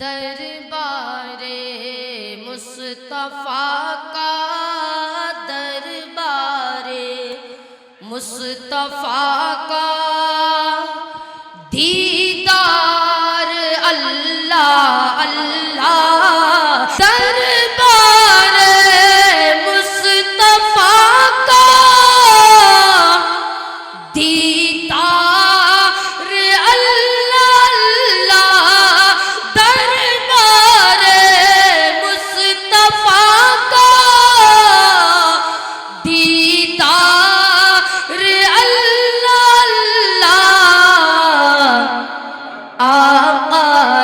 دربار مصطفیٰ کا دربار مصطفیٰ کا دیدار اللہ اللہ دربار مصطفیٰ کا دیدار اللہ اللہ دربار مصطفیٰ کا دیدار اللہ اللہ آقا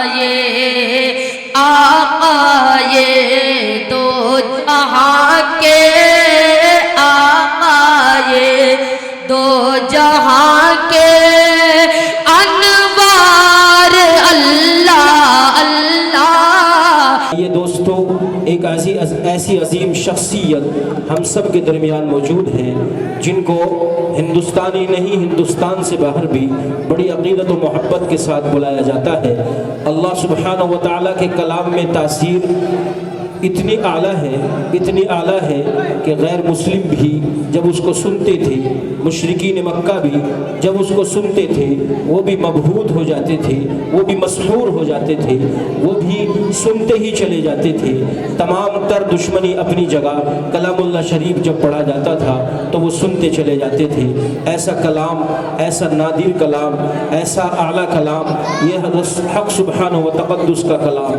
یہ دو جہاں کے آقا یہ دو جہاں کے انوار اللہ اللہ۔ یہ دوستو ایک ایسی عظیم شخصیت ہم سب کے درمیان موجود ہیں جن کو ہندوستانی نہیں ہندوستان سے باہر بھی بڑی عقیدت و محبت کے ساتھ بلایا جاتا ہے۔ اللہ سبحانہ و تعالیٰ کے کلام میں تاثیر اتنی اعلیٰ ہے کہ غیر مسلم بھی جب اس کو سنتے تھے، مشرکین مکہ بھی جب اس کو سنتے تھے وہ بھی مبہوت ہو جاتے تھے، وہ بھی مسحور ہو جاتے تھے، وہ بھی سنتے ہی چلے جاتے تھے۔ تمام تر دشمنی اپنی جگہ، کلام اللہ شریف جب پڑھا جاتا تھا تو وہ سنتے چلے جاتے تھے۔ ایسا کلام، ایسا نادر کلام، ایسا اعلیٰ کلام، یہ حق سبحانہ و تقدس کا کلام،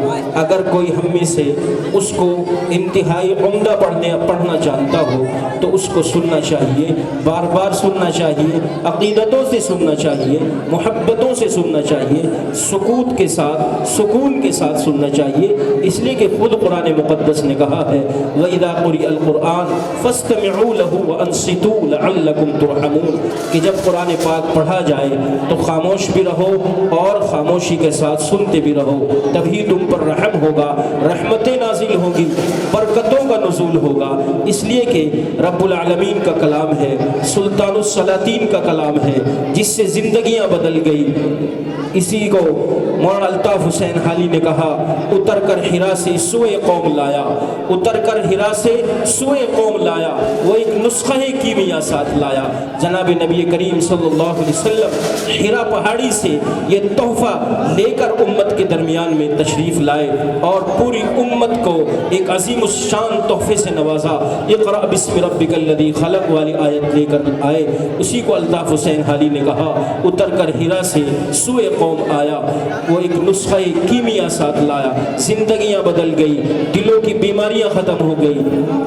اگر کوئی ہم میں سے اس کو انتہائی عمدہ پڑھنا جانتا ہو تو اس کو سننا چاہیے، بار بار سننا چاہیے، عقیدتوں سے سننا چاہیے، محبتوں سے سننا چاہیے، سکون کے ساتھ سننا چاہیے، اس لیے کہ خود قرآن مقدس نے کہا ہے وَإِذَا قُرِئَ الْقُرْآنُ فَاسْتَمِعُوا لَهُ وَأَنصِتُوا لَعَلَّكُمْ تُرْحَمُونَ کہ جب قرآن پاک پڑھا جائے تو خاموش بھی رہو اور خاموشی کے ساتھ سنتے بھی رہو، تبھی تم پر رحم ہوگا، رحمتیں نازل ہوگی، برکتوں کا نزول ہوگا۔ اس لیے کہ رب العالمین کا کلام ہے، سلطان السلاطین کا کلام ہے، جس سے زندگیاں بدل گئی۔ اسی کو مولانا الطاف حسین حالی نے کہا اتر کر ہرا سے سوئے قوم لایا، اتر کر ہرا سے سوئے قوم لایا، وہ ایک نسخہ کیمیا ساتھ لایا۔ جناب نبی کریم صلی اللہ علیہ وسلم ہرا پہاڑی سے یہ تحفہ لے کر امت کے درمیان میں تشریف لائے اور پوری امت کو ایک عظیم الشان تحفے سے نوازا۔ اقرأ بسم ربک الذی خلق والی آیت لے کر آئے، اسی کو الطاف حسین حالی نے کہا اتر کر ہرا سے سوئے قوم آیا، وہ ایک نسخہ کیمیا ساتھ لایا، زندگیاں بدل گئی، دلوں کی بیماریاں ختم ہو گئی۔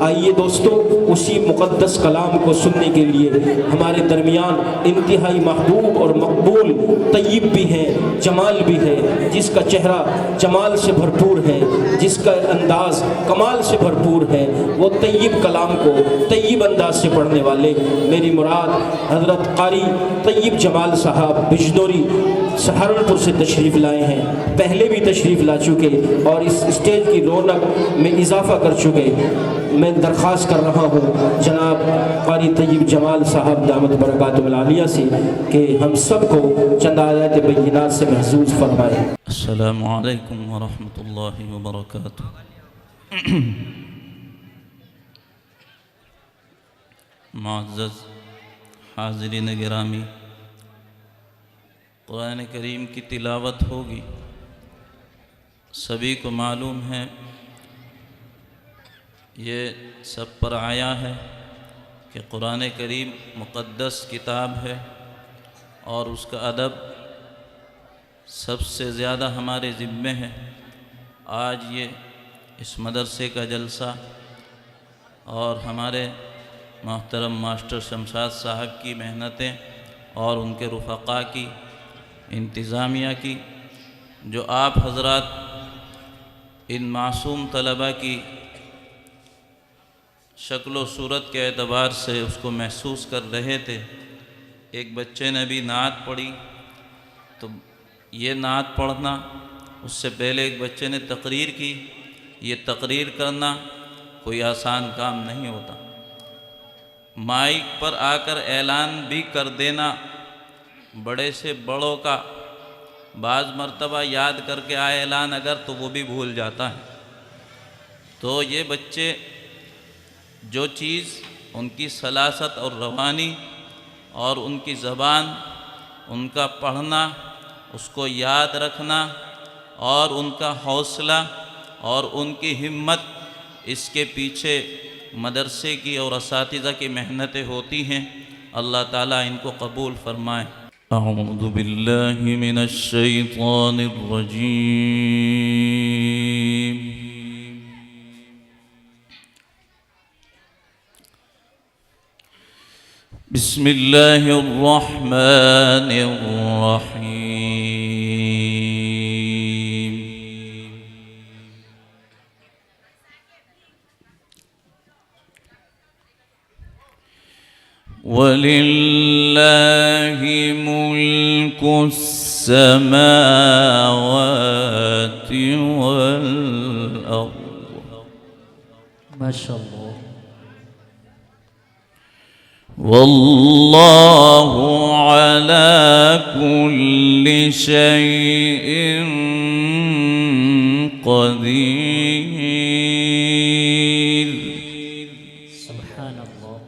آئیے دوستو اسی مقدس کلام کو سننے کے لیے ہمارے درمیان انتہائی محبوب اور مقبول طیب بھی ہیں، جمال بھی ہے، جس کا چہرہ جمال سے بھرپور ہے، جس کا انداز کمال سے بھرپور ہے، وہ طیب کلام کو طیب انداز سے پڑھنے والے میری مراد حضرت قاری طیب جمال صاحب بجنوری سہارنپور سے تشریف لائے ہیں، پہلے بھی تشریف لا چکے اور اس اسٹیج کی رونق میں اضافہ کر چکے۔ میں درخواست کر رہا ہوں جناب قاری طیب جمال صاحب دامت برکاتہ العالیہ سے کہ ہم سب کو چند آیات بینات سے محظوظ فرمائیں۔ السلام علیکم ورحمۃ اللہ وبرکاتہ۔ معزز حاضرین گرامی، قرآن کریم کی تلاوت ہوگی، سبھی کو معلوم ہے، یہ سب پر آیا ہے کہ قرآن کریم مقدس کتاب ہے اور اس کا ادب سب سے زیادہ ہمارے ذمے ہے۔ آج یہ اس مدرسے کا جلسہ اور ہمارے محترم ماسٹر شمشاد صاحب کی محنتیں اور ان کے رفقا کی، انتظامیہ کی، جو آپ حضرات ان معصوم طلبہ کی شکل و صورت کے اعتبار سے اس کو محسوس کر رہے تھے۔ ایک بچے نے بھی نعت پڑھی، تو یہ نعت پڑھنا، اس سے پہلے ایک بچے نے تقریر کی، یہ تقریر کرنا کوئی آسان کام نہیں ہوتا۔ مائک پر آ کر اعلان بھی کر دینا بڑے سے بڑوں کا बाज़ मर्तबा याद करके आए ऐलान अगर तो वो भी भूल जाता है। तो ये बच्चे जो चीज़ उनकी सलासत और रवानी और उनकी ज़बान, उनका पढ़ना, उसको याद रखना और उनका हौसला और उनकी हिम्मत, इसके पीछे मदरसे की और असातिज़ा की मेहनतें होती हैं। अल्लाह ताला इनको कबूल फरमाए। अऊज़ु बिल्लाहि मिनश शैतानिर रजीम। बिस्मिल्लाहिर रहमानिर रहीम। वलिल्लाहि मुल्कुस समावाति वल अर्द। माशाअल्लाह। वल्लाहु अला कुल्लि शैइन क़दीर। सुब्हानल्लाह।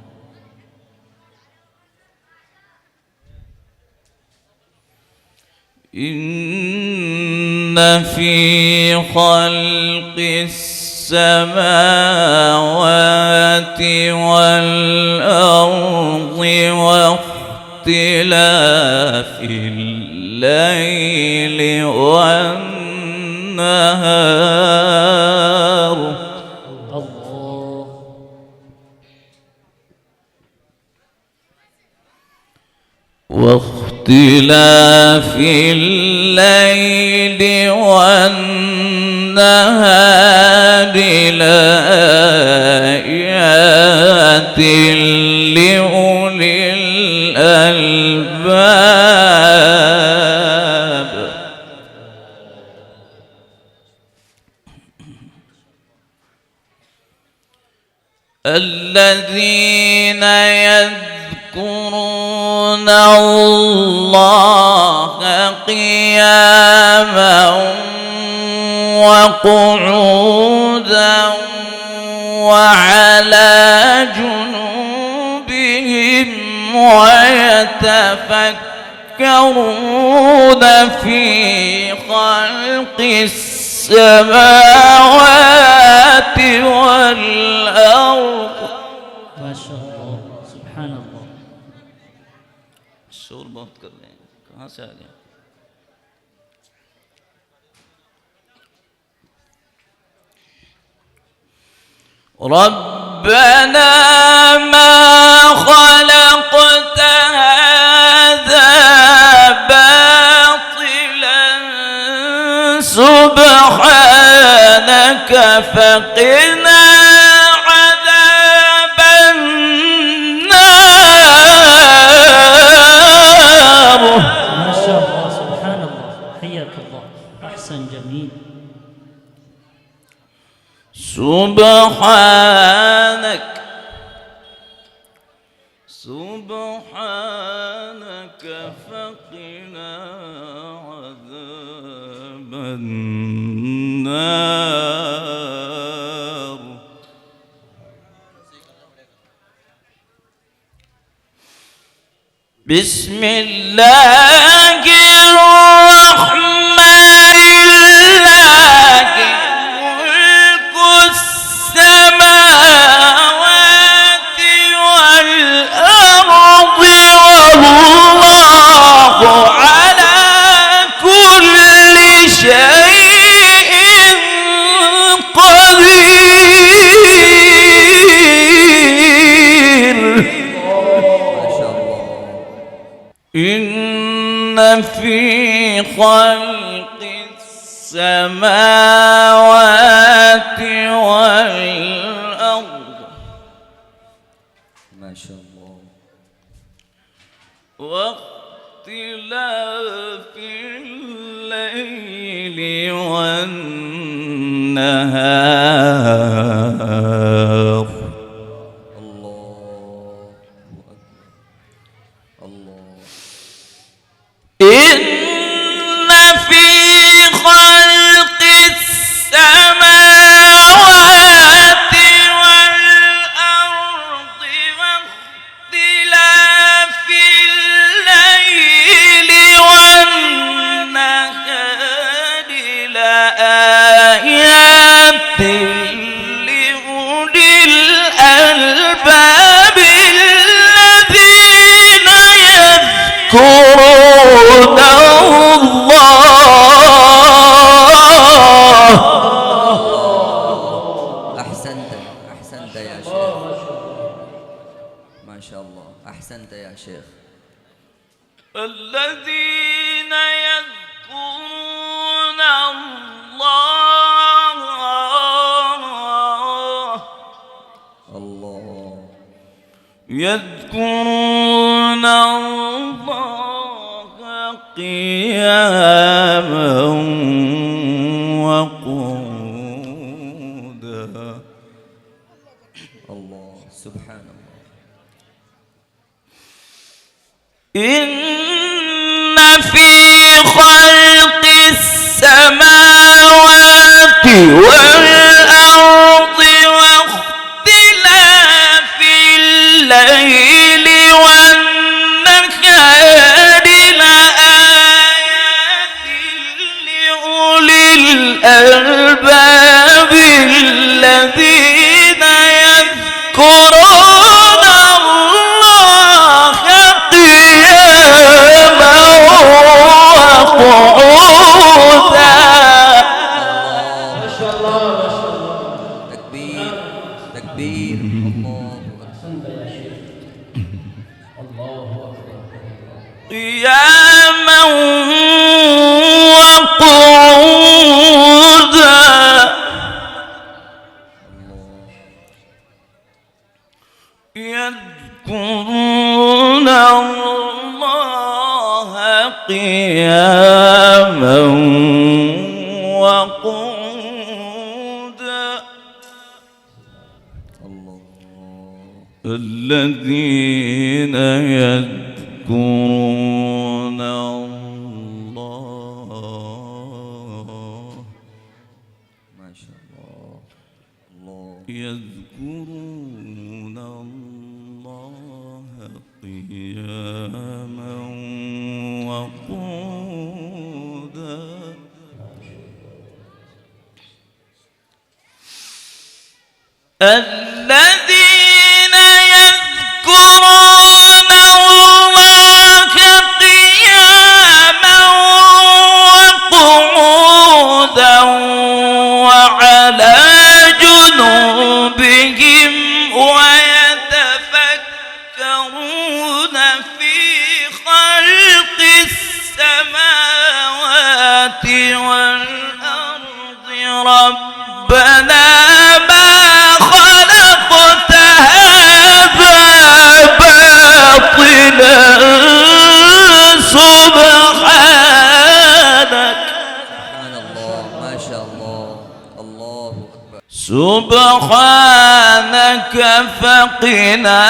इन्न फी ख़ल्क़िस समावाति वल अर्दि वख्तिलाफिल लैलि वन नहार। अल्लाह। واختلاف الليل والنهار لآيات لأولي الألباب. الذين يذكرون الله قياما وقعودا وعلى جنوبهم ويتفكرون في خلق السماوات والأرض. माशाअल्लाह। सुब्हानल्लाह। शोर बहुत कर रहे हैं, कहाँ से आ गए? रब्बना मा खलक़त हाज़ा बातिलन सुब्हानक फ़क़िना अज़ाबन नार। माशाअल्लाह। सुब्हानल्लाह। हय्याकल्लाह। अहसन जमील। सुब्हानक सुब्हानक फ़क़िना अज़ाबन नार। बिस्मिल्लाहिर्रहमानिर्रहीम। मुल्कुस समावाति वल अर्दि वल्लाहु अला कुल्लि शैइन क़दीर। إن في خلق السماوات والأرض ما شاء الله واختلاف الليل والنهار. الله أكبر الله. إن أحسنت يا شيخ. الذين يذكرون الله يذكرون الله قياما وقعودا. الله سبحان الله. إن في خلق السماوات والأرض واختلاف الليل والنهار لآيات لأولي الألباب الذين يذكرون الله قياما وقعودا. تكبير تكبير. الله قياما وقعودا. يذكرون الله قياما وقعودا. الذين يذكرون الله ما شاء الله. الله يذكرون الله قياما وقعودا. الذين يذكرون الله قياما وقعودا وعلى جنوبهم ويتفكرون في خلق السماوات والأرض ربنا ما خلقت هذا باطلا سبحانك. سبحان الله. ما شاء الله. الله أكبر. سبحانك فقنا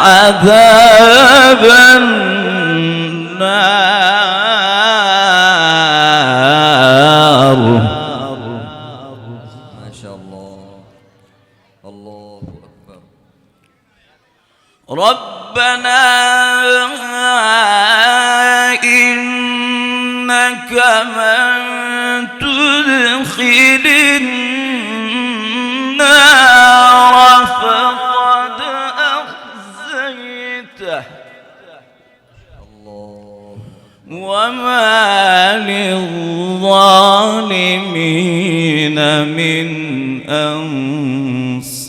عذاب النار. ما شاء الله. الله أكبر. ربنا إنك من تدخل النار فقد أخزيته الله وما للظالمين من أنصار.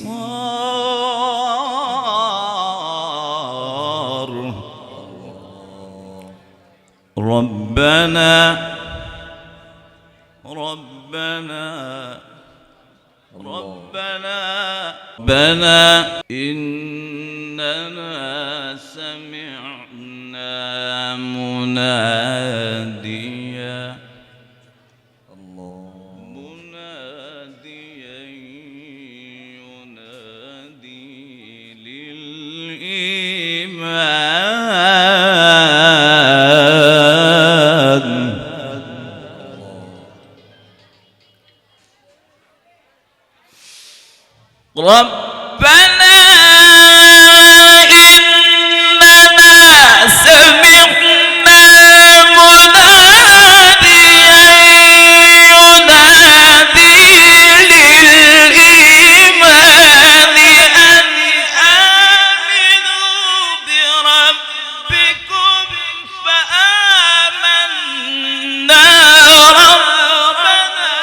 ربنا إننا سمعنا مناديا ينادي للإيمان. ربنا إننا سمعنا مناديا ينادي للإيمان أن آمنوا بربكم فآمنا. ربنا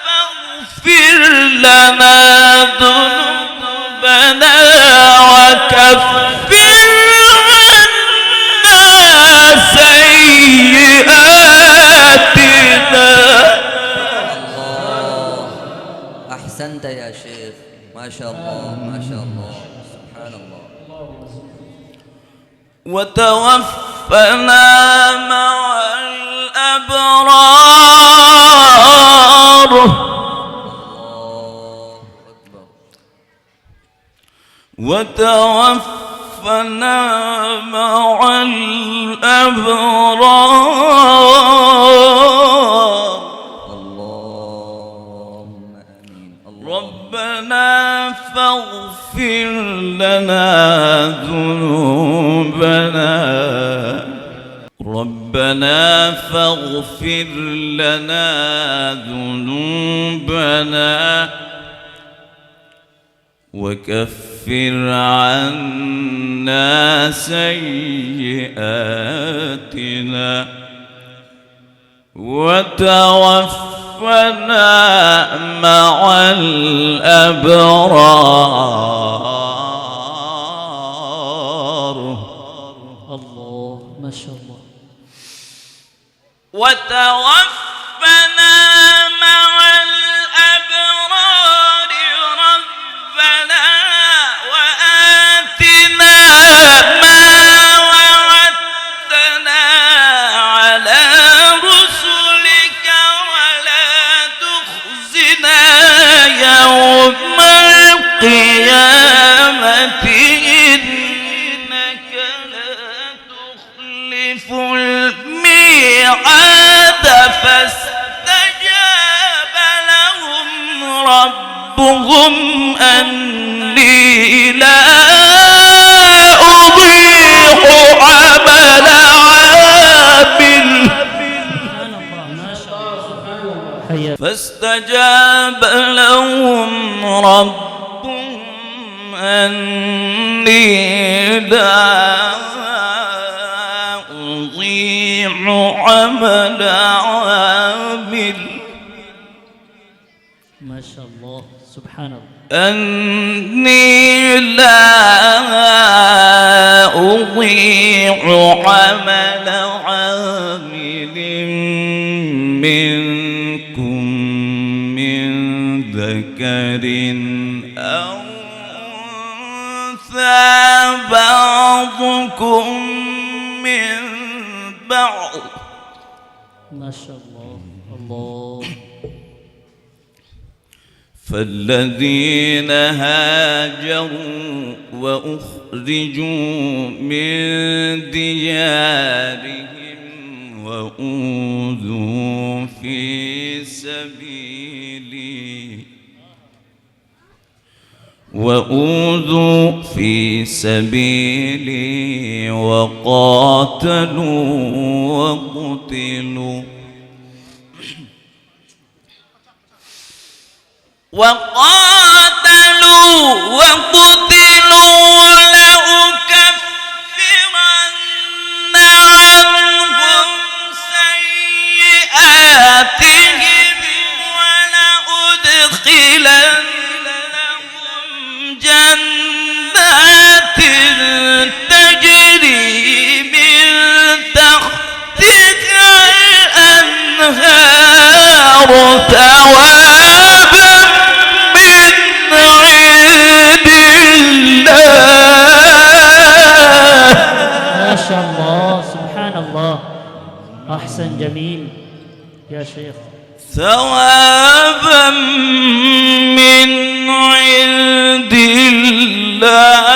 فاغفر لنا ذنوبنا وكفر أحسنت يا شيخ، ما شاء الله ما شاء الله، سبحان الله. وتوفنا مع الأبرار. الله أكبر. وتوفنا مع الأبرار. اللهم آمين. ربنا فاغفر لنا ذنوبنا. ربنا فاغفر لنا ذنوبنا وكفر عنا سيئاتنا وتوفنا مع الأبرار. الله ما شاء الله. وتوفنا مع الأبرار. ربنا وآتنا ما وعدتنا على رسلك ولا تخزنا يوم القيامة إنك لا تخلف الميعاد. فاستجاب لهم ربهم أني لا أضيع عمل عامل. فاستجاب لهم ربهم أني لا أضيع عمل عامل. ما شاء الله سبحان الله. أني لا أضيع عمل عامل منكم من ذكر أو أنثى بعضكم من بعض. ما شاء الله. الله. فالذين هاجروا وأخرجوا من ديارهم وأوذوا في سبيلي وقاتلوا وقتلوا لأكفرن عنهم سيئاتهم ولأدخلنهم جنات تجري من تحتها الأنهار ثوابا من عند الله. ما شاء الله سبحان الله. أحسن جميل يا شيخ. ثوابا من عند الله.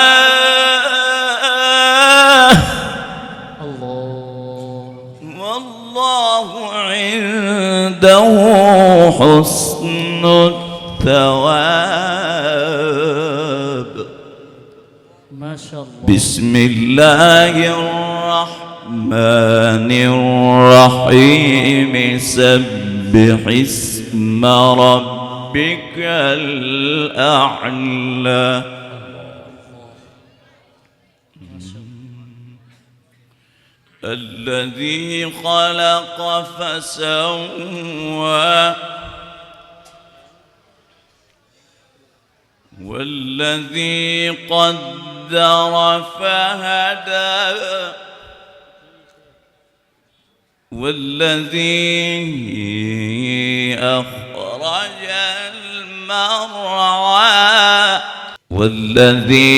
الله. والله عنده حسن الثواب. ما شاء الله. بسم الله الرحمن الرحيم. سبح اسم ربك الأعلى. الذي خلق فسوى والذي قدر فهدى والذي أخرج المرعى المرعى والذي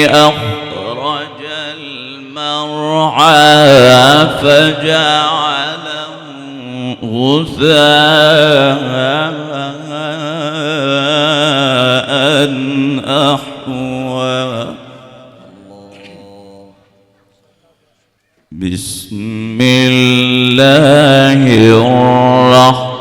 أخرج المرعى فجعله غثاء أحوى بسم الله الرحمن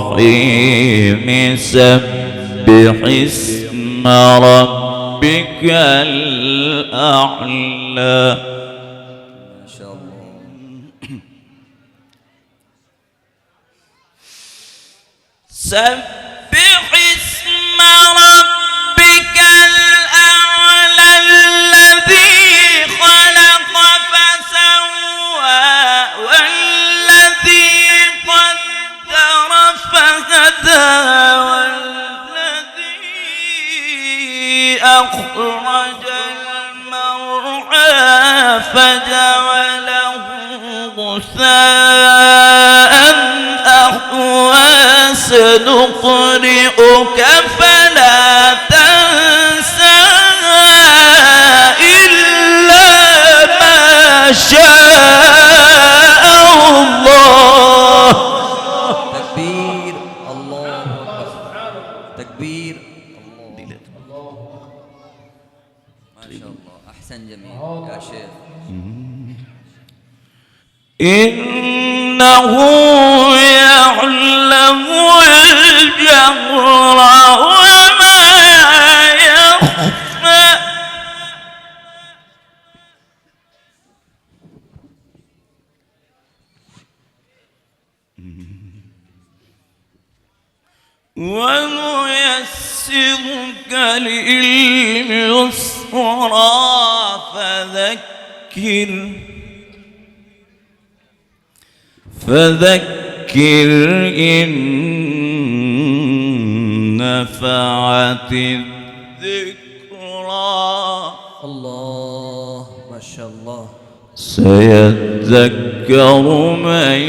الرحيم سبح اسم ربك الأعلى. ما شاء الله. سبح اسم ربك الأعلى الذي خلق فسوى والذي قدر فهدى والذي أخرج المرعى فجعله غثاء أحوى سنقرئك فلا تنسى إلا ما شاء الله. تكبير الله أكبر. تكبير الله. ما شاء الله. أحسن جميل يا شيخ. إنه يعلم الجهر وما يخفى ونيسرك لليسرى فذكر إن نفعت الذكرى. الله ما شاء الله. سيذكر من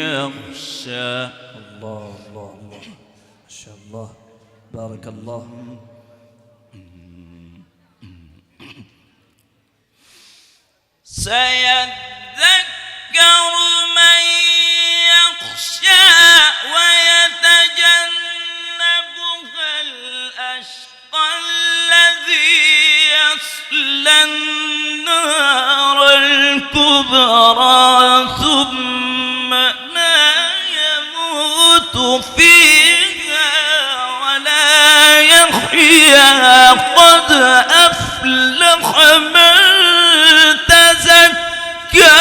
يخشى. الله الله الله ما شاء الله. بارك الله. سيذكر من يخشى ويتجنبها الأشقى الذي يصلى النار الكبرى ثم لا يموت فيها ولا يحيا قد أفلح من تزكى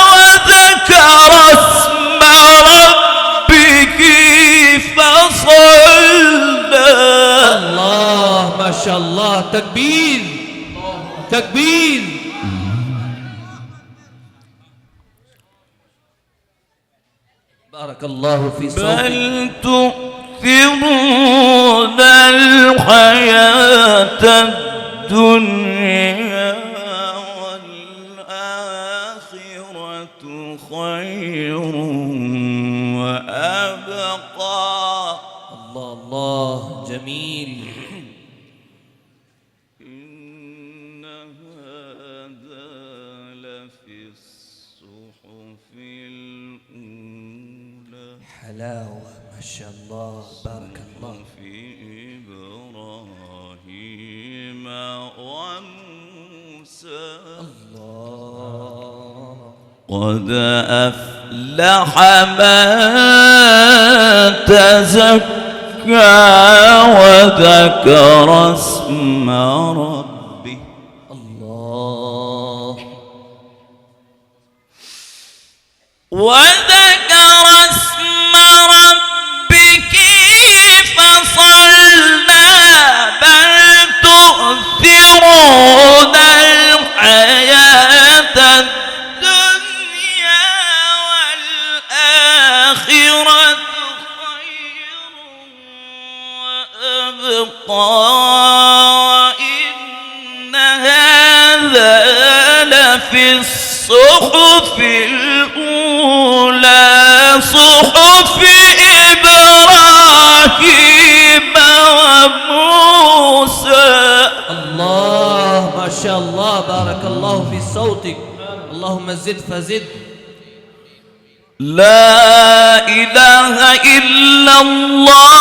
وذكر اسم ربه فصلى. الله ما شاء الله. تكبير تكبير. بارك الله في صوتك. بل تؤثرون الحياة الدنيا والآخرة خير وأبقى. الله الله جميل. إن هذا لفي الصحف الأولى حلاوة ما شاء الله. بارك الله. في إبراهيم وموسى. الله. قد أفلح من تزكى وذكر اسم ربه. الله. وذكر اسم ربك فصلى. بل تؤثرون الحياة الدنيا والآخرة خير وأبقى. إن هذا لفي الصحف الأولى صحف إبراهيم وموسى. الله ما شاء الله، بارك الله في صوتك، اللهم زد فزد. لا إله إلا الله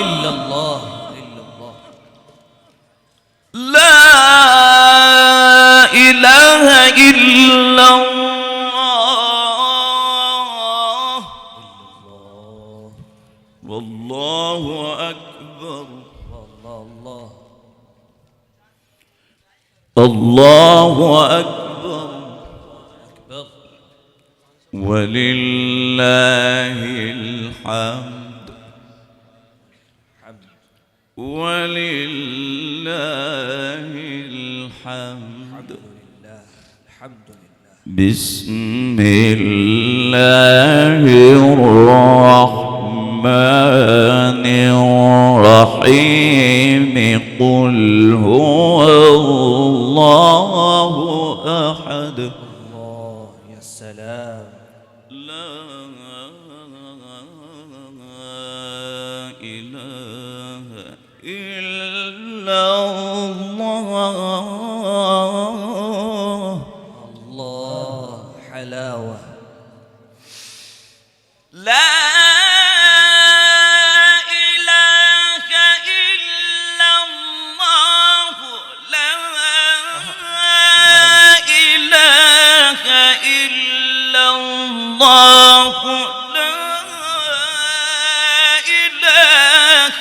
إلا الله إلا الله. لا إله إلا الله والله أكبر. الله أكبر ولله الحمد ولله الحمد. بسم الله الرحمن الرحيم. قل هو الله أحد. الله يا سلام. لا إله إلا الله. الله حلاوة. لا إله إلا الله. لا إله إلا الله. لا إله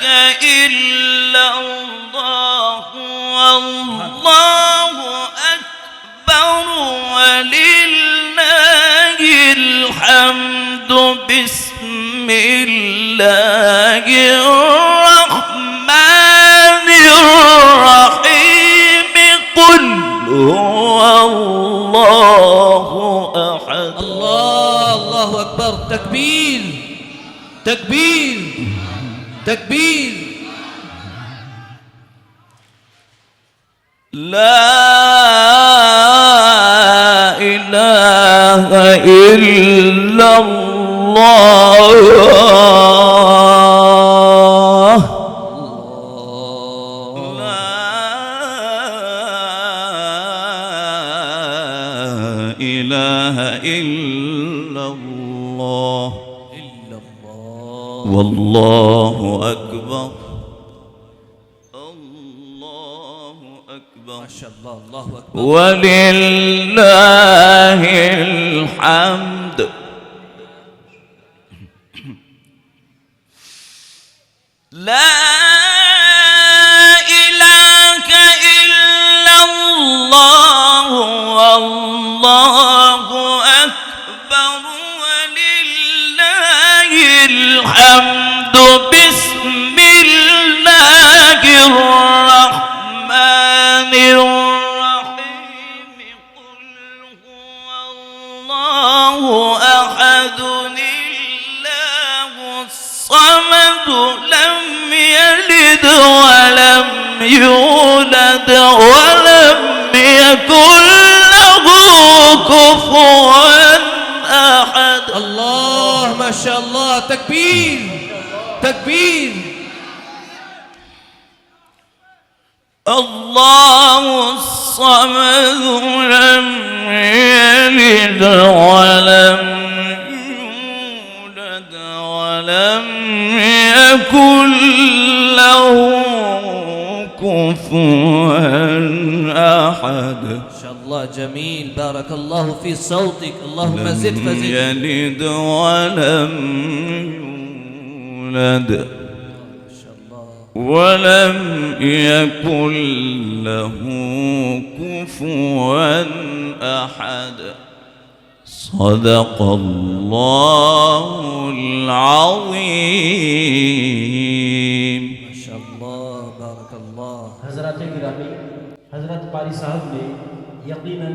إلا الله والله أكبر ولله الحمد. بسم الله الرحمن الرحيم. قل هو الله أحد. الله الله أكبر. تكبير تكبير تكبير. لا إله إلا الله. لا إله إلا الله والله أكبر. الله أكبر. ما شاء الله. الله أكبر ولله الحمد. لا إله إلا الله والله أكبر ولله الحمد. بسم الله الرحمن الرحيم. قل هو الله أحد الله الصمد لم يلد ولم يولد ولم يكن له كفوا أحد. الله ما شاء الله. تكبير تكبير. الله الصمد لم يلد ولم يولد ولم يكن له كفوا أحد. ما شاء الله جميل، بارك الله في صوتك، اللهم زد لم فزد. يلد ولم يولد ولم يكن له كفوا أحد. صدق الله العظيم. ما شاء الله بارك الله. हज़रात गिरामी, हज़रत कारी साहब ने यकीनन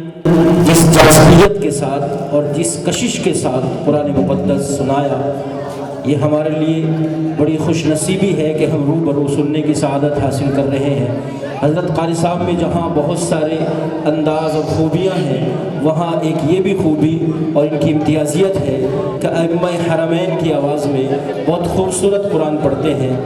जिस जाज़बियत के साथ और जिस कशिश के साथ कुरान मुक़द्दस सुनाया, ये हमारे लिए बड़ी खुशनसीबी है कि हम रूबरू सुनने की सआदत हासिल कर रहे हैं। حضرت قاری صاحب میں جہاں بہت سارے انداز اور خوبیاں ہیں، وہاں ایک یہ بھی خوبی اور ان کی امتیازیت ہے کہ ائمہ حرمین کی آواز میں بہت خوبصورت قرآن پڑھتے ہیں۔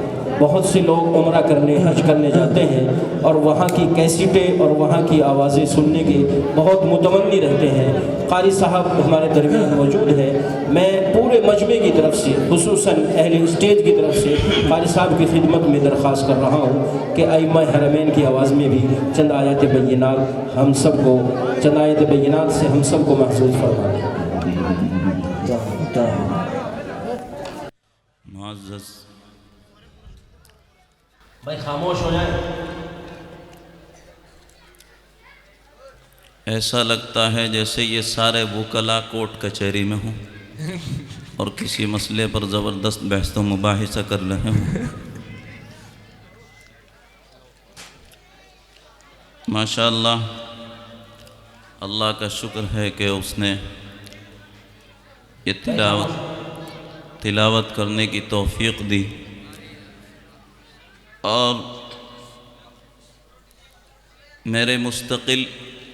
بہت سے لوگ عمرہ کرنے، حج کرنے جاتے ہیں اور وہاں کی کیسٹیں اور وہاں کی آوازیں سننے کے بہت متمنی رہتے ہیں۔ قاری صاحب ہمارے درمیان موجود ہیں۔ میں پورے مجمع کی طرف سے، خصوصاً اہل اسٹیج کی طرف سے قاری صاحب کی خدمت میں درخواست کر رہا ہوں کہ ائمہ حرمین کی آواز میں بھی چند آیات بینات ہم سب کو، چند آیات بینات سے ہم سب کو محفوظ فرما دیں۔ معزز بھائی خاموش ہو جائیں۔ ایسا لگتا ہے جیسے یہ سارے وکلا کورٹ کچہری میں ہوں اور کسی مسئلے پر زبردست بحث و مباحثہ کر رہے ہوں۔ ماشاءاللہ، اللہ کا شکر ہے کہ اس نے یہ تلاوت کرنے کی توفیق دی، اور میرے مستقل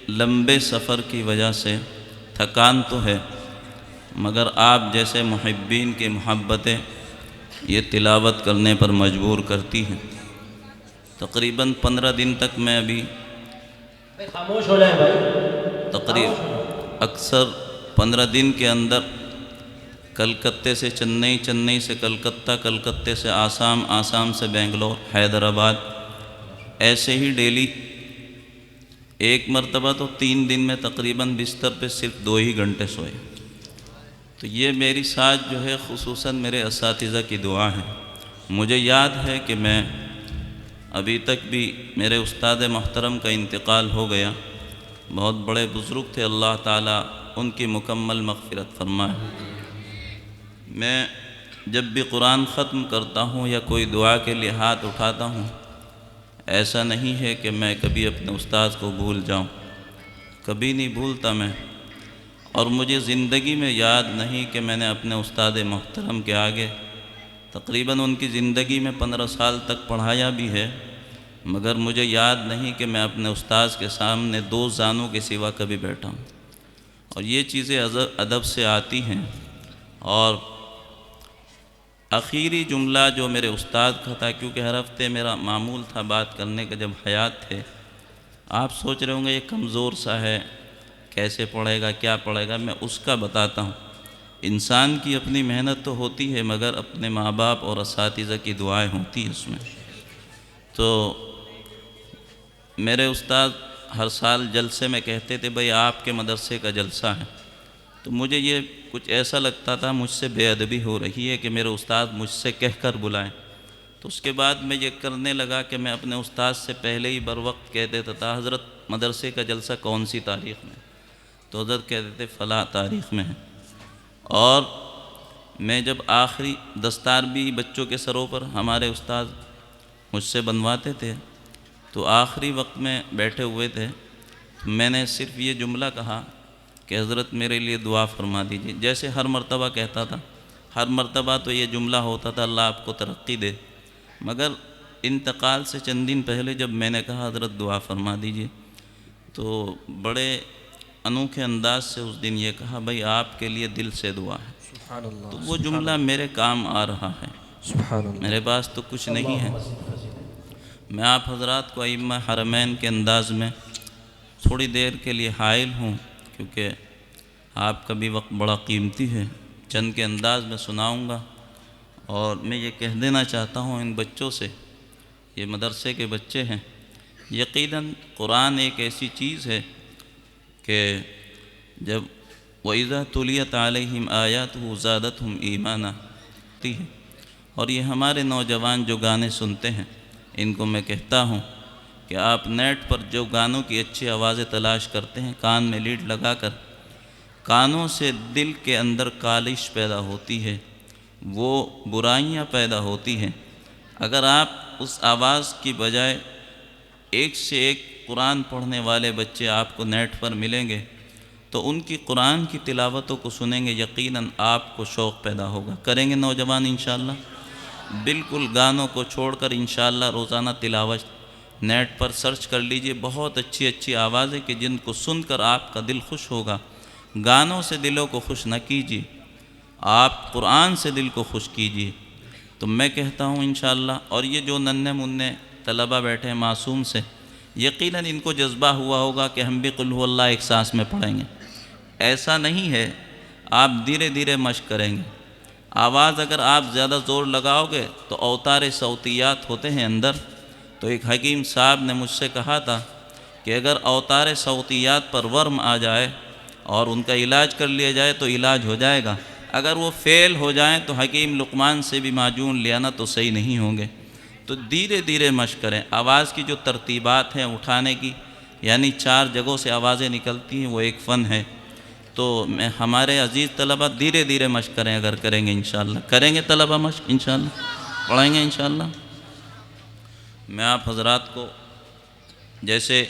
لمبے سفر کی وجہ سے تھکان تو ہے، مگر آپ جیسے محبین کی محبتیں یہ تلاوت کرنے پر مجبور کرتی ہیں۔ تقریباً 15 دن تک میں ابھی خاموش ہو جائیں بھائی۔ اکثر 15 دن کے اندر کلکتے سے چنئی، چنئی سے کلکتہ، کلکتے سے آسام، آسام سے بنگلور، حیدرآباد، ایسے ہی ڈیلی ایک مرتبہ تو 3 دن میں تقریباً بستر پہ صرف 2 ہی گھنٹے سوئے۔ تو یہ میری ساتھ جو ہے خصوصاً میرے اساتذہ کی دعا ہے۔ مجھے یاد ہے کہ میں ابھی تک بھی، میرے استاد محترم کا انتقال ہو گیا، بہت بڑے بزرگ تھے، اللہ تعالیٰ ان کی مکمل مغفرت فرمائے۔ میں جب بھی قرآن ختم کرتا ہوں یا کوئی دعا کے لیے ہاتھ اٹھاتا ہوں، ایسا نہیں ہے کہ میں کبھی اپنے استاد کو بھول جاؤں، کبھی نہیں بھولتا میں، اور مجھے زندگی میں یاد نہیں کہ میں نے اپنے استاد محترم کے آگے تقریباً ان کی زندگی میں 15 سال تک پڑھایا بھی ہے، مگر مجھے یاد نہیں کہ میں اپنے استاد کے سامنے 2 زانوں کے سوا کبھی بیٹھا ہوں۔ اور یہ چیزیں ادب سے آتی ہیں۔ اور آخری جملہ جو میرے استاد کا تھا، کیونکہ ہر ہفتے میرا معمول تھا بات کرنے کا جب حیات تھے، آپ سوچ رہے ہوں گے یہ کمزور سا ہے، کیسے پڑھے گا، کیا پڑھے گا، میں اس کا بتاتا ہوں۔ انسان کی اپنی محنت تو ہوتی ہے، مگر اپنے ماں باپ اور اساتذہ کی دعائیں ہوتی ہیں اس میں۔ تو میرے استاد ہر سال جلسے میں کہتے تھے بھائی آپ کے مدرسے کا جلسہ ہے، تو مجھے یہ کچھ ایسا لگتا تھا مجھ سے بے ادبی ہو رہی ہے کہ میرے استاد مجھ سے کہہ کر بلائیں۔ تو اس کے بعد میں یہ کرنے لگا کہ میں اپنے استاد سے پہلے ہی بر وقت کہہ دیتا تھا حضرت مدرسے کا جلسہ کون سی تاریخ میں، تو حضرت کہتے تھے فلاں تاریخ میں ہے۔ اور میں جب آخری دستار بھی بچوں کے سروں پر ہمارے استاد مجھ سے بنواتے تھے، تو آخری وقت میں بیٹھے ہوئے تھے، میں نے صرف یہ جملہ کہا کہ حضرت میرے لیے دعا فرما دیجیے، جیسے ہر مرتبہ کہتا تھا۔ ہر مرتبہ تو یہ جملہ ہوتا تھا اللہ آپ کو ترقی دے، مگر انتقال سے چند دن پہلے جب میں نے کہا حضرت دعا فرما دیجیے، تو بڑے انوکھے انداز سے اس دن یہ کہا بھائی آپ کے لیے دل سے دعا ہے۔ سبحان اللہ، تو وہ جملہ میرے کام آ رہا ہے۔ سبحان اللہ۔ میرے پاس تو کچھ نہیں ہے، میں آپ حضرات کو ائمہ حرمین کے انداز میں تھوڑی دیر کے لیے حائل ہوں، کیونکہ آپ کا بھی وقت بڑا قیمتی ہے، چند کے انداز میں سناؤں گا۔ اور میں یہ کہہ دینا چاہتا ہوں ان بچوں سے، یہ مدرسے کے بچے ہیں، یقیناً قرآن ایک ایسی چیز ہے کہ جب وَإِذَا تُلِيَتْ عَلَيْهِمْ آيَاتُهُ زَادَتْهُمْ ایمانا، اور یہ ہمارے نوجوان جو گانے سنتے ہیں ان کو میں کہتا ہوں کہ آپ نیٹ پر جو گانوں کی اچھی آوازیں تلاش کرتے ہیں، کان میں لیڈ لگا کر، کانوں سے دل کے اندر کالش پیدا ہوتی ہے، وہ برائیاں پیدا ہوتی ہیں۔ اگر آپ اس آواز کی بجائے ایک سے ایک قرآن پڑھنے والے بچے آپ کو نیٹ پر ملیں گے تو ان کی قرآن کی تلاوتوں کو سنیں گے، یقیناً آپ کو شوق پیدا ہوگا۔ کریں گے نوجوان انشاءاللہ؟ بالکل گانوں کو چھوڑ کر انشاءاللہ روزانہ تلاوت नेट पर सर्च कर लीजिए, बहुत अच्छी अच्छी आवाज़ें कि जिनको सुनकर आपका दिल खुश होगा। गानों से दिलों को खुश न कीजिए, आप कुरान से दिल को खुश कीजिए। तो मैं कहता हूँ इंशाअल्लाह, और ये जो नन्हे मुन्ने तलबा बैठे हैं मासूम से, यकीनन इनको जज्बा हुआ होगा कि हम भी कुल हुवल्लाह एक सांस में पढ़ेंगे। ऐसा नहीं है, आप धीरे धीरे मश्क करेंगे। आवाज़ अगर आप ज़्यादा ज़ोर लगाओगे तो अवतार सौतियात होते हैं अंदर। तो एक हकीम साहब ने मुझसे कहा था कि अगर अवतार सौतियात पर वर्म आ जाए और उनका इलाज कर लिया जाए तो इलाज हो जाएगा, अगर वो फ़ेल हो जाएं तो हकीम लुक़मान से भी माजून ले आना तो सही नहीं होंगे। तो धीरे धीरे मश्क करें। आवाज़ की जो तरतीबात हैं उठाने की, यानी 4 जगहों से आवाज़ें निकलती हैं, वो एक फ़न है। तो मैं हमारे अज़ीज़ तलबा धीरे धीरे मश्क करें, अगर करेंगे इंशाअल्लाह। करेंगे तलबा मश्क इंशाअल्लाह, पढ़ेंगे इंशाअल्लाह। मैं आप हज़रात को, जैसे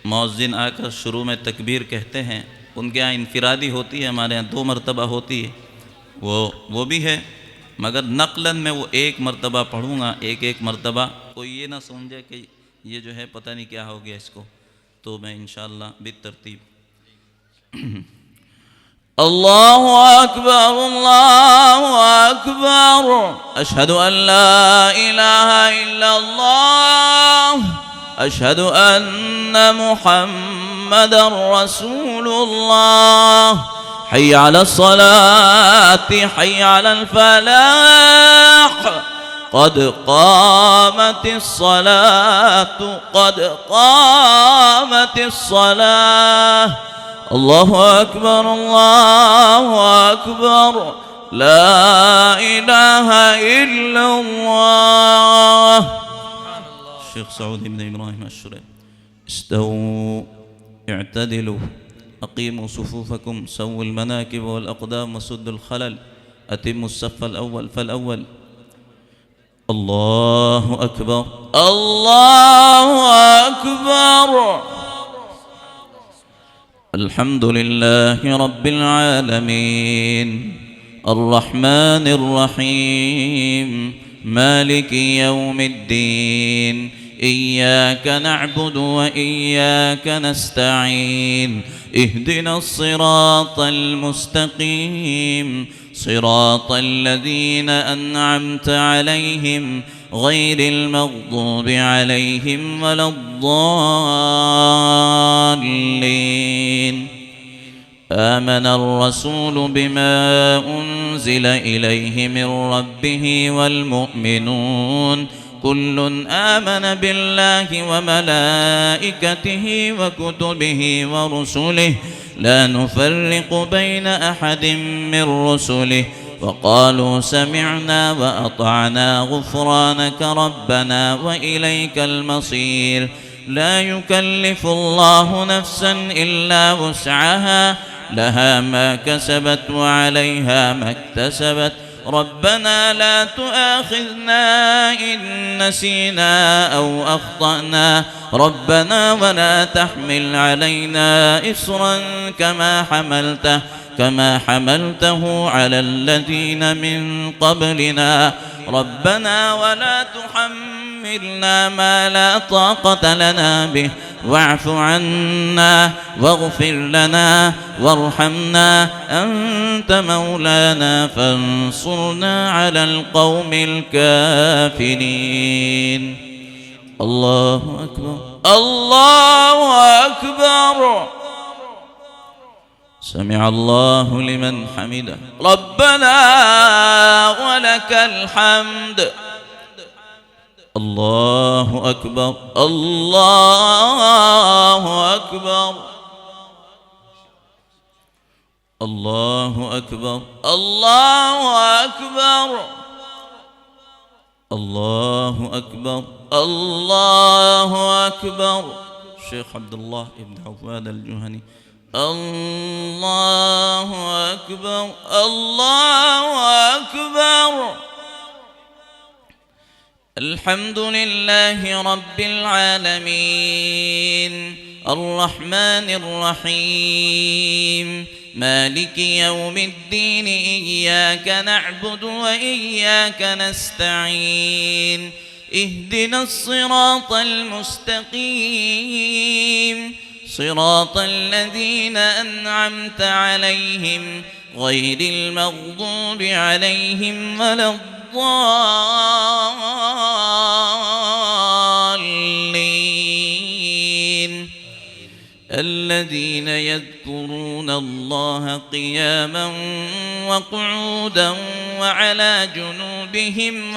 मौज़्ज़िन आकर शुरू में तकबीर कहते हैं, उनके यहाँ इनफिरादी होती है, हमारे यहाँ 2 मरतबा होती है, वो भी है, मगर नक़लन में वो 1 मरतबा पढ़ूँगा, एक मरतबा। कोई ये ना समझे कि ये जो है पता नहीं क्या हो गया इसको। तो मैं इंशाअल्लाह बितरतीब अल्लाहु अकबर, अल्लाहु अकबर, अशहदु अल्ला इलाहा इल्लल्लाह, अशहदु अन्ना मुहम्मदर रसूलुल्लाह, हय्य अलस सलाति हय्य अलल फलाह, क़द क़ामतिस सलातु क़द क़ामतिस सलाह, अल्लाहु अकबर, अल्लाहु अकबर, ला इलाहा इल्लल्लाह। शेख सऊद इब्न इब्राहिम अश्शुरैम, इस्तवू इअतदिलू अक़ीमू सुफूफकुम सव्वुल मनाकिब वल अक़दाम वसुद्दुल खलल अतिम्मुस सफ़्फ़ल अव्वल फ़ल-अव्वल। अल्लाहु अकबर, अल्लाहु अकबर। अल्हम्दुलिल्लाहि रब्बिल आलमीन, अर्रहमानिर रहीम, मालिकि यौमिद्दीन, इय्याक नअबुदु व इय्याक नस्तईन, इहदिनस सिरातल मुस्तकीम, सिरातल लज़ीना अन्अमत अलैहिम गैरिल मग़दूबि अलैहिम वलद्दाल्लीन। आमनर रसूलु बिमा उन्ज़िला इलैहि मिर रब्बिहि वल मुअ्मिनून, कुल्लुन आमन बिल्लाहि व मलाइकतिहि व कुतुबिहि व रुसुलिहि, ला नुफ़र्रिक़ु बैन अहदिम मिर रुसुलिहि, वक़ालू समिअना व अतअना गुफ़्रानक रब्बना व इलैकल मसीर। ला युकल्लिफ़ुल्लाहु नफ़्सन इल्ला वुस्अहा, लहा मा कसबत व अलैहा मा इक्तसबत, रब्बना ला तुआखिज़ना इन नसीना औ अख़्तअना, रब्बना वला तहमिल अलैना इस्रन कमा हमलतहु अलल लज़ीना मिन क़ब्लिना, रब्बना वला तुहम्मिलना मा ला ताक़त लना बिहि, वाअफ़ु अन्ना वग़फ़िर लना वरहमना, अन्त मौलाना फंसुरना अलल क़ौमिल काफ़िरीन। अल्लाहु अकबर, अल्लाहु अकबर। समिअ अल्लाहु लिमन हमिदह, रब्बना वलकल हम्द। अल्लाहु अकबर, अल्लाहु अकबर, अल्लाहु अकबर, अल्लाहु अकबर, अल्लाहु अकबर, अल्लाहु अकबर। शेख अब्दुल्लाह इब्न अव्वाद अल-जुहनी, अल्लाहु अकबर, अल्लाहु अकबर। अल्हम्दुलिल्लाहि रब्बिल आलमीन, अर्रहमानिर रहीम, मालिकि यौमिद्दीन, इय्याक नअबुदु व इय्याक नस्तईन, اهدنا الصراط المستقيم صراط الذين أنعمت عليهم غير المغضوب عليهم ولا الضالين الذين يذكرون الله قياما وقعودا وعلى جنوبهم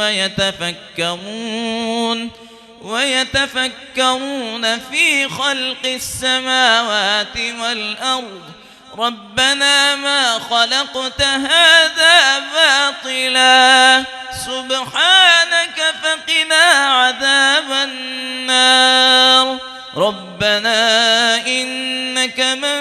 ويتفكرون في خلق السماوات والأرض ربنا ما خلقت هذا باطلا سبحانك فقنا عذاب النار ربنا إنك من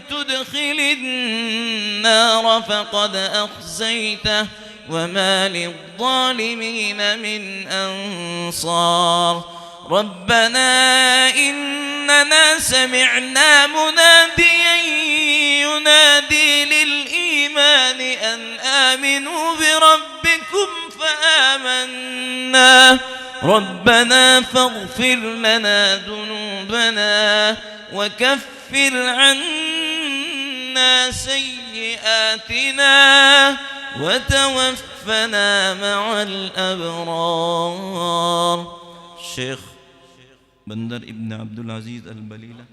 تدخل النار فقد أخزيته وما للظالمين من أنصار ربنا إننا سمعنا مناديا ينادي للإيمان أن آمنوا بربكم فآمنا ربنا فاغفر لنا ذنوبنا وكفر عنا سيئاتنا وتوفنا مع الأبرار شيخ بندر ابن عبد العزيز البليلة.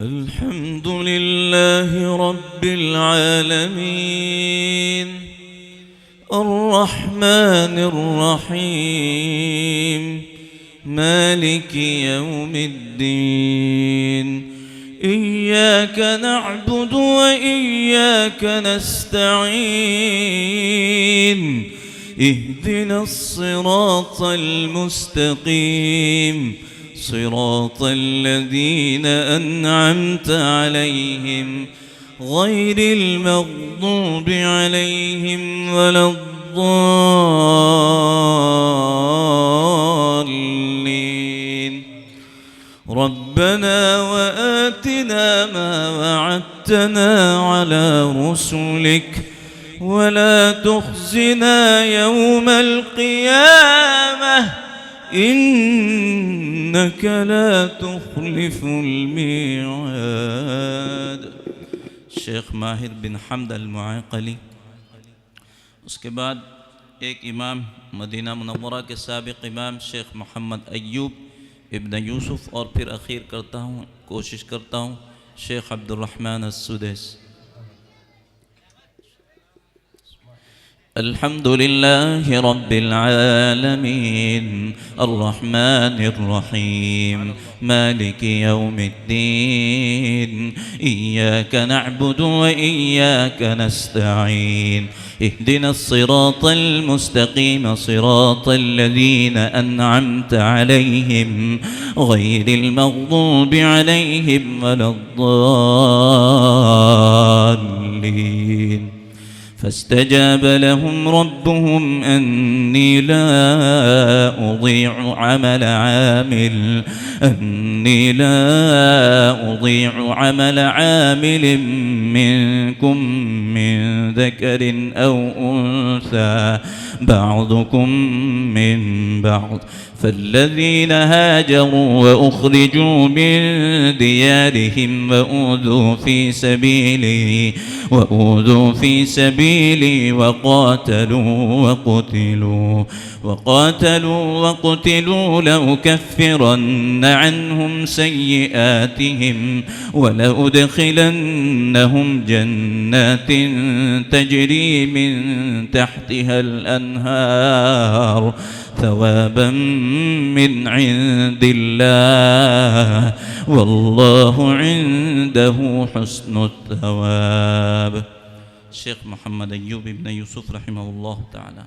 الحمد لله رب العالمين الرحمن الرحيم مالك يوم الدين إياك نعبد وإياك نستعين اهدنا الصراط المستقيم صراط الذين أنعمت عليهم غير المغضوب عليهم ولا الضالين ربنا وآتنا ما وعدتنا على رسلك ولا تخزنا يوم القيامة إنك لا تخلف الميعاد शेख माहिर बिन हमद अल-मुआक़ली। उसके बाद एक इमाम मदीना मुनव्वरा के साबिक़ इमाम शेख मोहम्मद अय्यूब इब्न यूसुफ़ और फिर अखीर करता हूँ कोशिश करता हूँ शेख अब्दुर्रहमान अस्सुदैस। अल्हम्दुलिल्लाहि रब्बिल आलमीन अर्रहमानिर रहीम मालिकि यौमिद्दीन इय्याका नअबुदु व इय्याका नस्तईन اهدنا الصراط المستقيم صراط الذين أنعمت عليهم غير المغضوب عليهم ولا الضالين فاستجاب لهم ربهم أني لا أضيع عمل عامل منكم من ذكر أو أنثى بعضكم من بعض فالذين هاجروا وأخرجوا من ديارهم وأوذوا في سبيلي وقاتلوا لأكفرن عنهم سيئاتهم ولأدخلنهم جنات تجري من تحتها الأنهار ثوابا من عند الله والله عنده حسن الثواب. शेख मोहम्मद अय्यूब इब्न यूसुफ रहमहुल्लाह ताला।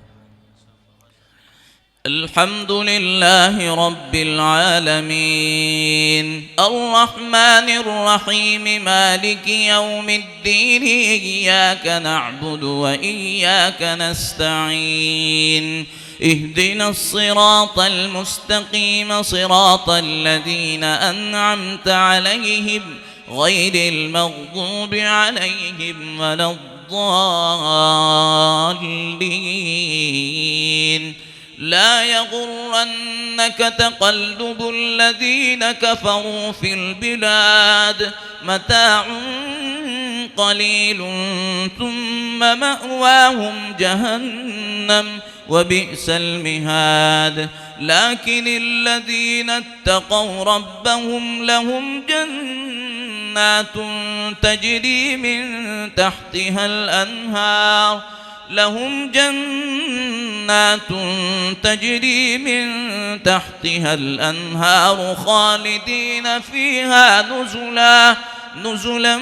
अल्हम्दुलिल्लाहि रब्बिल आलमीन अर्रहमानिर रहीम मालिकि यौमिद्दीन इय्याका नअबुदु व इय्याका नस्तईन اهدنا الصراط المستقيم صراط الذين أنعمت عليهم غير المغضوب عليهم ولا الضالين. لا يغرنك تقلب الذين كفروا في البلاد متاع قليل ثم مأواهم جهنم وبئس المهاد. لكن الذين اتقوا ربهم لهم جنات تجري من تحتها الأنهار خالدين فيها نزلا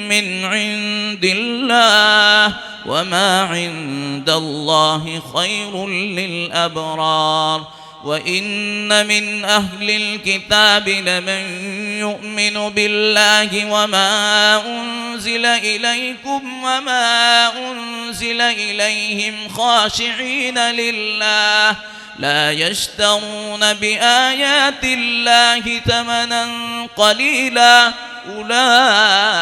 من عند الله وما عند الله خير للأبرار. وإن من أهل الكتاب لمن يؤمن بالله وما أنزل إليكم وما أنزل إليهم خاشعين لله لا يشترون بآيات الله ثمنا قليلا أولئك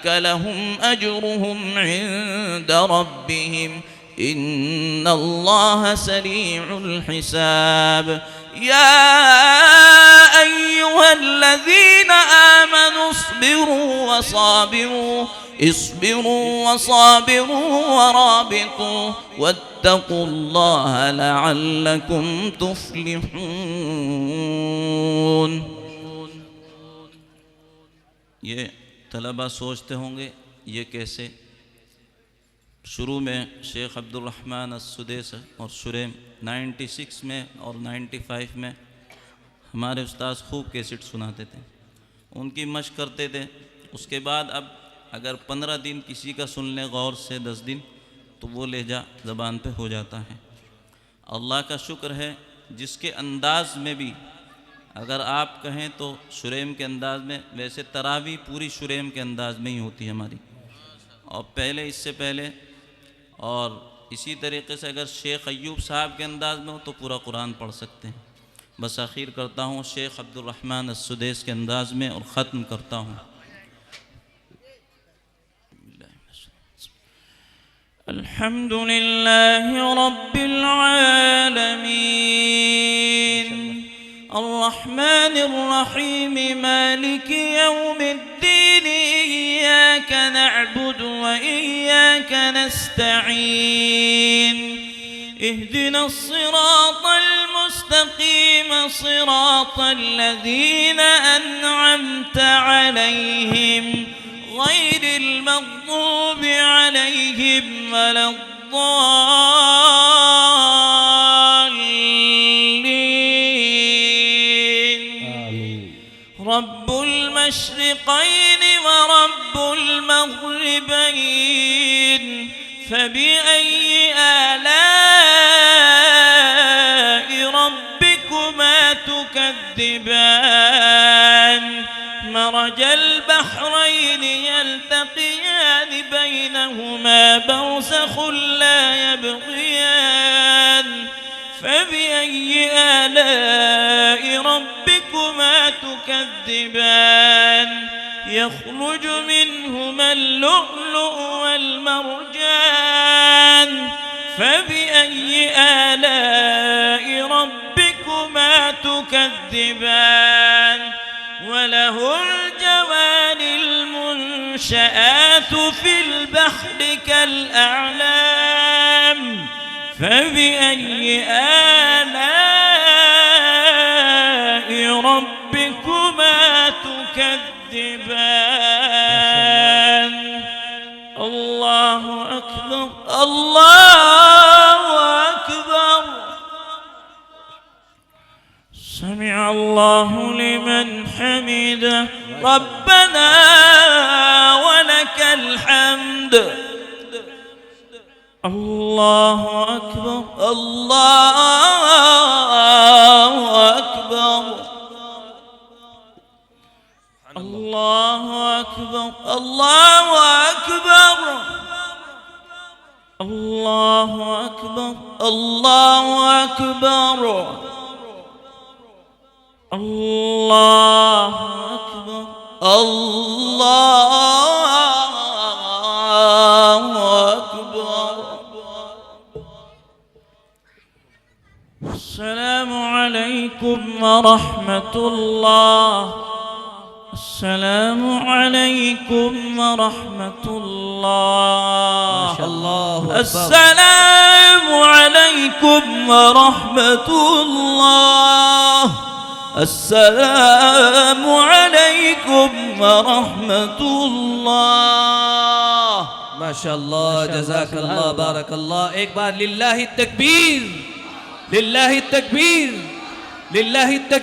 لهم أجرهم عند ربهم إن الله سريع الحساب. يا أيها الذين آمنوا اصبروا وصابروا ورابطوا واتقوا الله لعلكم تفلحون. ये तलबा सोचते होंगे ये कैसे। शुरू में शेख अब्दुल रहमान अस्सुदैस और शुरेम 96 में और 95 में हमारे उस्ताद खूब कैसेट सुनाते थे, उनकी मशक करते थे। उसके बाद अब अगर 15 दिन किसी का सुन ले गौर से 10 दिन तो वो लहजा ज़बान पे हो जाता है। अल्लाह का शुक्र है जिसके अंदाज़ में भी अगर आप कहें तो शुरेम के अंदाज़ में, वैसे तरावी पूरी शुरेम के अंदाज़ में ही होती है हमारी, और पहले इससे पहले और इसी तरीके से अगर शेख अय्यूब साहब के अंदाज़ में हो तो पूरा कुरान पढ़ सकते हैं। बस आखिर करता हूँ शेख अब्दुल रहमान अस्सुदैस के अंदाज़ में और ख़त्म करता हूँ। अल्हम्दुलिल्लाह रब्बिल आलमीन अर्रहमानिर रहीम मालिकि यौमिद्दीन इय्याका नअबुदु व इय्याका नस्तईन इहदिनस सिरातल मुस्तकीम सिरातल लज़ीना अनअमता अलैहिम गैरिल मग़्दूबि अलैहिम वलद्दाल्लीन। रब्बुल मशरिक़ैन व रब्बुल मग़रिबैन फबिअय्यि आलाइ रब्बिकुमा तुकज़्ज़िबान। मरजल बहरैन यल्तक़ियान बैनहुमा बरज़ख़ुन ला यबग़ियान फबिअय्यि आलाइ रब्बिकुमा तुकज़्ज़िबान। यख़रुज मिनहुमा अल-लुअ्लुअु वल-मरजान फबिअय्यि आलाइ रब्बिकुमा तुकज़्ज़िबान। وله الجوار المنشآت في البحر كالأعلام فبأي آلاء ربكما تكذبان؟ الله أكبر الله أكبر. سمع الله لمن حمده ربنا ولك الحمد. الله أكبر الله أكبر الله أكبر الله أكبر الله أكبر الله أكبر الله أكبر الله أكبر. السلام عليكم ورحمة الله. السلام عليكم ورحمة الله. ما شاء الله أكبر. السلام عليكم ورحمة الله. السلام عليكم ورحمة الله. ما شاء الله जज़ाक अल्लाह बारक अल्लाह. एक बार लिल्लाहि तकबीर, लिल्लाहि तकबीर, लिल्लाहि तकबीर.